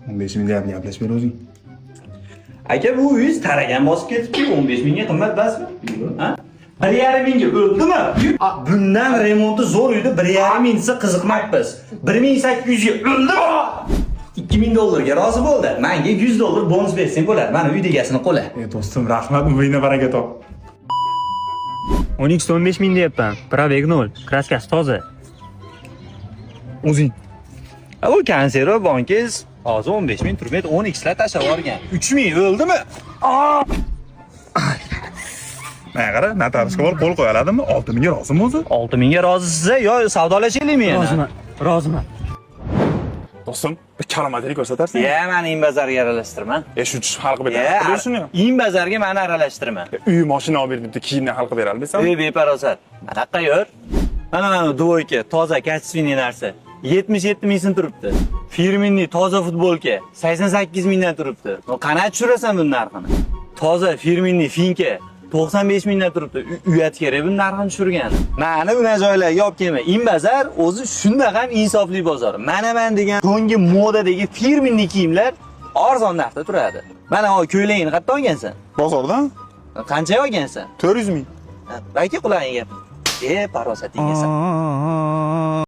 15 ming deyapti, gaplashib ber o'zing. Aka bu uyingiz taragan bosib ketibdi, 15 mingga qimmat emasmi? Ha? 1,5 mingga o'ldimi? Bundan remonti zo'r uyda 1,5 ming desa qiziqmaymiz. 1800 ga o'ldimi? 2000 dollarga rozi bo'ldi. Menga 100 dollar bonus bersang bo'ladi. Mana uy egasini qo'la. Do'stim, rahmat, umringga baraka top. 10x 15 ming deyapman. Probeg 0. Kraskasi toza. O'zing. Bu konserva bankingiz hozir 15 ming turmaydi, 10x lar tashlab yuborgan. 3 ming o'ldimi? Mana qara, notariusga borib qo'l qo'ya oladimi? 6 mingga rozimi o'zi? 6 mingga rozisiz, yo savdolashaylikmi yana? Roziman. Do'stim, bir kalomatlik ko'rsatarsan? Ya, meni imbazarga aralashtirma. Shu hal qilib berishini. Imbazarga meni aralashtirma. Uy, mashina olib berib, kiyimni hal qilib bera olmaysanmi? Beparosat. Anaqa yur. Mana dvoyka, toza kачественный narsa. 77 ming so'm turibdi. Firminli toza futbolka 88 mingdan turibdi. Qancha tushirasan buni narxini? Toza firminli finka 95 mingdan turibdi. Uyat kerak buni narxini tushirgan. Mani buna joylarga olib kelma. Inbazar o'zi shunday ham insofli bozor. Mana men degan so'nggi modadagi firminli kiyimlar arzon narxda turadi. Mana o ko'ylagingni qayerdan olgansan? Bozordan? Qancha olgansan? 400 ming. Balki qulag'ingga. Parosatingiz.